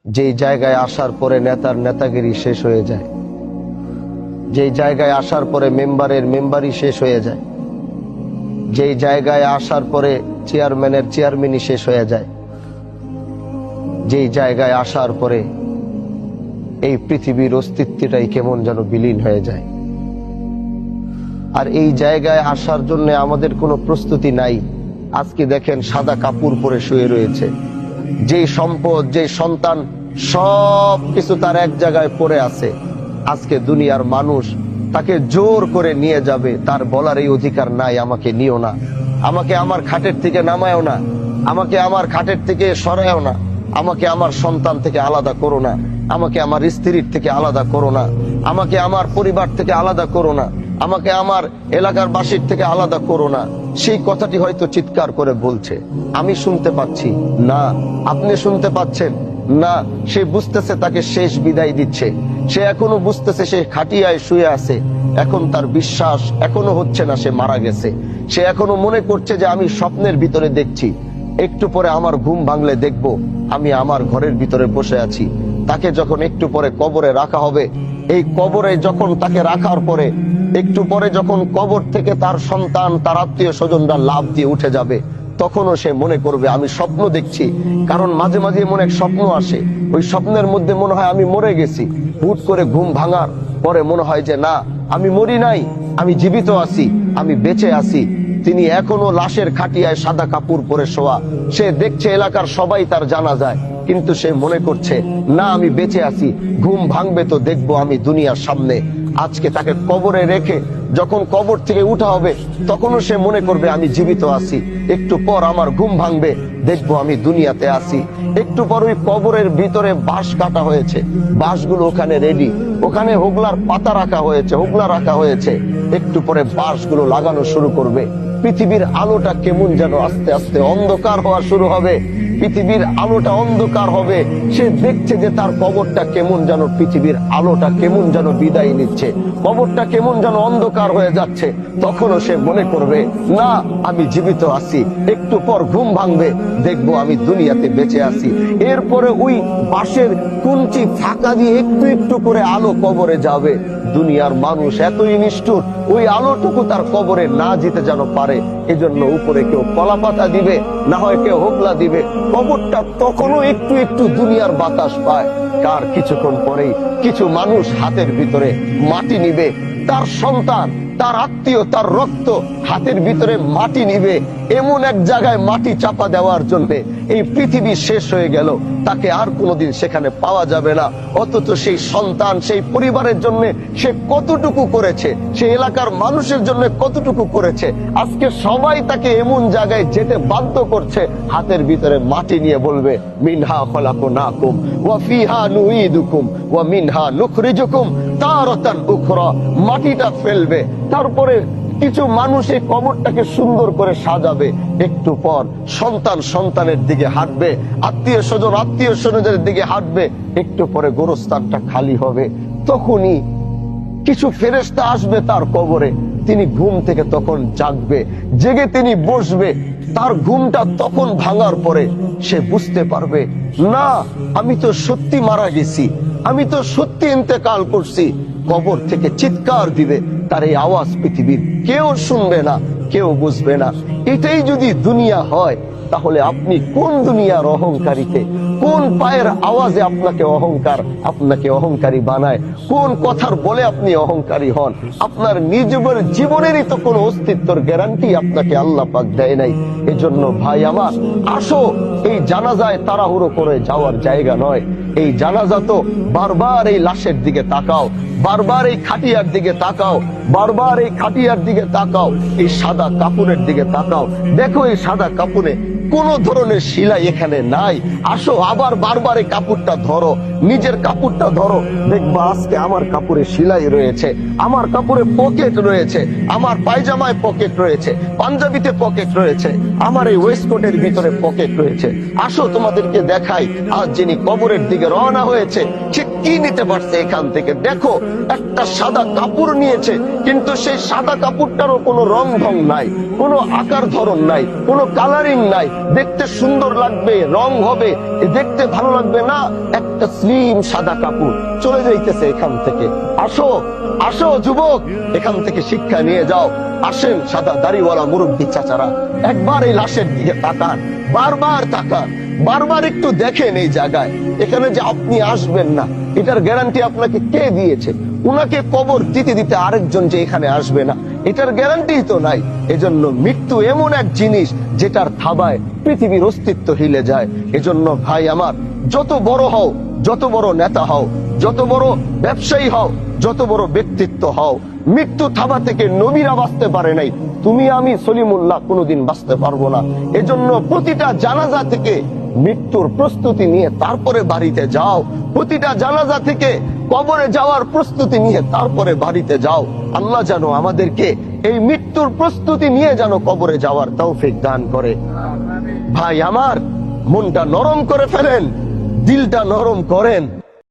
যেই জায়গায় আসার পরে নেতার নেতাগিরি শেষ হয়ে যায়, যেই জায়গায় আসার পরে মেম্বারের মেম্বারি শেষ হয়ে যায়, যেই জায়গায় আসার পরে চেয়ারম্যানের চেয়ারম্যানই শেষ হয়ে যায়, যেই জায়গায় আসার পরে এই পৃথিবীর অস্তিত্বটাই কেমন যেন বিলীন হয়ে যায়। আর এই জায়গায় আসার জন্য আমাদের কোনো প্রস্তুতি নাই। আজকে দেখেন সাদা কাপড় পরে শুয়ে রয়েছে, যেই সম্পদ, যেই সন্তান, সব কিছু তার এক জায়গায় পড়ে আছে। আজকে দুনিয়ার মানুষ তাকে জোর করে নিয়ে যাবে, তার বলার এই অধিকার নাই আমাকে নিও না, আমাকে আমার খাটের থেকে নামায়ও না, আমাকে আমার খাটের থেকে সরায়ও না, আমাকে আমার সন্তান থেকে আলাদা করো না, আমাকে আমার স্ত্রীর থেকে আলাদা করো না, আমাকে আমার পরিবার থেকে আলাদা করো না, আমাকে আমার এলাকার বাসীর থেকে আলাদা করো না। সেই কথাটি হয়তো চিৎকার করে বলছে, আমি শুনতে পাচ্ছি না, আপনি শুনতে পাচ্ছেন না। সে বুঝতেছে তাকে শেষ বিদায় দিচ্ছে, সে এখনো বুঝতেছে সে খাটিয়ায় শুয়ে আছে, এখন তার বিশ্বাস এখনো হচ্ছে না সে মারা গেছে। সে এখনো মনে করছে যে আমি স্বপ্নের ভিতরে দেখছি, একটু পরে আমার ঘুম ভাঙলে দেখবো আমি আমার ঘরের ভিতরে বসে আছি। তাকে যখন একটু পরে কবরে রাখা হবে, এই কবরে যখন তাকে রাখার পরে একটু পরে যখন কবর থেকে তার সন্তান, তার আত্মীয় স্বজনরা লাফ দিয়ে উঠে যাবে, তখনও সে মনে করবে আমি স্বপ্ন দেখছি। কারণ মাঝে মাঝে এমন এক স্বপ্ন আসে, ওই স্বপ্নের মধ্যে মনে হয় আমি মরে গেছি। হুট করে ঘুম ভাঙার পরে মনে হয় যে না, আমি মরি নাই, আমি জীবিত আছি, আমি বেঁচে আছি। তিনি এখনো লাশের খাটিয়ায় সাদা কাপড় পরে শোয়া। সে দেখছে এলাকার সবাই তার জানা যায়, কিন্তু সে মনে করছে না, আমি বেঁচে আছি, ঘুম ভাঙবে তো দেখবো আমি দুনিয়ার সামনে। আজকে তাকে কবরে রেখে যখন কবর থেকে উঠা হবে, তখনও সে মনে করবে আমি জীবিত আছি, একটু পর আমার ঘুম ভাঙবে, দেখবো আমি দুনিয়াতে আছি। একটু পর ওই কবরের ভিতরে বাঁশ কাটা হয়েছে, বাঁশগুলো ওখানে রেডি, ওখানে হোগলার পাতা রাখা হয়েছে, হোগলা রাখা হয়েছে। একটু পরে বাঁশগুলো লাগানো শুরু করবে। পৃথিবীর আলোটা কেমন যেন আস্তে আস্তে অন্ধকার হওয়া শুরু হবে, পৃথিবীর আলোটা অন্ধকার হবে। সে দেখছে যে তার কবরটা কেমন যেন, পৃথিবীর আলোটা কেমন যেন বিদায় নিচ্ছে, কবরটা কেমন যেন অন্ধকার হয়ে যাচ্ছে। তখনও সে মনে করবে না, আমি জীবিত আছি, একটু পর ঘুম ভাঙবে, দেখবো আমি দুনিয়াতে বেঁচে আছি। এরপরে ওই বাঁশের কুঞ্চি ফাঁকা দিয়ে একটু একটু করে আলো কবরে যাবে। দুনিয়ার মানুষ এতই নিষ্ঠুর, ওই আলোটুকু তার কবরে না যেতে যেন পারে, এজন্য উপরে কেউ কলা পাতা দিবে, না হয় কেউ হোগলা দিবে। কবরটা তখনও একটু একটু দুনিয়ার বাতাস পায়। কার কিছুক্ষণ পরেই কিছু মানুষ হাতের ভিতরে মাটি নিবে, তার সন্তান, তার আত্মীয়, তার রক্ত হাতের ভিতরে মাটি নিবে, এমন এক জায়গায় মাটি চাপা দেওয়ার জন্য এই পৃথিবী শেষ হয়ে গেল, তাকে আর কোনোদিন সেখানে পাওয়া যাবে না। অথচ সেই সন্তান, সেই পরিবারের জন্য সে কতটুকু করেছে, সেই এলাকার মানুষের জন্য কতটুকু করেছে। আজকে সবাই তাকে এমন জায়গায় যেতে বাধ্য করছে, হাতের ভিতরে মাটি নিয়ে বলবে মিনহা খলাকনাকুম ওয়া ফিহা নুঈদুকুম ওয়া মিনহা নুখরিজুকুম তারাতান উখরা। মাটিটা ফেলবে, তারপরে কিছু মানুষ এই কবরটাকে সুন্দর করে সাজাবে। একটু পর সন্তান সন্তানের দিকে হাঁটবে, আত্মীয় স্বজন আত্মীয় স্বজনের দিকে হাঁটবে। একটু পরে গোরস্থানটা খালি হবে, তখনই কিছু ফেরেশতা আসবে তার কবরে। তিনি ঘুম থেকে তখন জাগবে, জেগে তিনি বসবে। তার ঘুমটা তখন ভাঙার পরে সে বুঝতে পারবে না, আমি তো সত্যি মারা গেছি, আমি তো সত্যি ইন্তেকাল করছি। কবর থেকে চিৎকার দিবে, তার এই আওয়াজ পৃথিবীর কেউ শুনবে না, কেউ বুঝবে না। এটাই যদি দুনিয়া হয়, তাহলে আপনি কোন দুনিয়ার অহংকারীতে, কোন পায়ের আওয়াজে আপনাকে অহংকারী বানায়, কোন কথার বলে আপনি অহংকারী হন? আপনার নিজের জীবনেরই তো কোনো অস্তিত্বের গ্যারান্টি আপনাকে আল্লাহ পাক দেয় নাই। এজন্য ভাই আমার, আসো, এই জানাজায় তাড়াহুড়ো করে যাওয়ার জায়গা নয়। এই জানাজা তো বারবার এই লাশের দিকে তাকাও, বারবার এই খাটিয়ার দিকে তাকাও, বারবার এই খাটিয়ার দিকে তাকাও, এই সাদা কাপড়ের দিকে তাকাও। দেখো এই সাদা কাপড়ে কোন ধরনের সেলাই এখানে নাই। আসো আবার বারবার এই কাপড়টা ধরো, নিজের কাপড়টা ধরো, দেখবা আজকে আমার কাপড়ে সেলাই রয়েছে, আমার কাপড়ে পকেট রয়েছে, আমার পায়জামায় পকেট রয়েছে, পাঞ্জাবিতে পকেট রয়েছে, আমার এই ওয়েস্টকোটের ভিতরে পকেট রয়েছে। আসো তোমাদেরকে দেখাই, আজ যিনি কবরের দিকে রওনা হয়েছে সে কি নিতে পারছে এখান থেকে। দেখো, একটা সাদা কাপড় নিয়েছে, কিন্তু সেই সাদা কাপড়টারও কোনো রং ঢং নাই, কোনো আকার ধরন নাই, কোনো কালারিং নাই। দেখতে সুন্দর লাগবে, রং হবে, দেখতে ভালো লাগবে না, একটা একটা স্লিম সাদা কাপড় চলে যাইতেছে এখান থেকে। আসো আসো যুবক, এখান থেকে শিক্ষা নিয়ে যাও। আসেন সাদা দাড়িওয়ালা মুরব্বী চাচারা, একবার এই লাশের দিকে তাকান, বারবার তাকান, বারবার একটু দেখেন এই জায়গায়। এখানে যে আপনি আসবেন না, এটার গ্যারান্টি আপনাকে কে দিয়েছে? উনাকে কবর দিতে দিতে আরেকজন যে এখানে আসবে না, এটার গ্যারান্টি তো নাই। এজন্য মৃত্যু এমন এক জিনিস যেটার থাবায় পৃথিবীর অস্তিত্ব হিলে যায়। এজন্য ভাই আমার, যত বড় হও, যত বড় নেতা হও, যত বড় ব্যবসায়ী হও, যত বড় ব্যক্তিত্ব হও, মৃত্যু থাবা থেকে নবীরা বাঁচতে পারে নাই, তুমি আমি সলিমুল্লাহ কোনোদিন বাঁচতে পারবো না। এজন্য প্রতিটা জানাজা থেকে মৃত্যুর প্রস্তুতি নিয়ে তারপরে বাড়িতে যাও। প্রতিটা জানাজা থেকে কবরে যাওয়ার প্রস্তুতি নিয়ে তারপরে বাড়িতে যাও। আল্লাহ যেন আমাদেরকে এই মৃত্যুর প্রস্তুতি নিয়ে যেন কবরে যাওয়ার তৌফিক দান করে। ভাই আমার, মনটা নরম করে ফেলেন, দিলটা নরম করেন।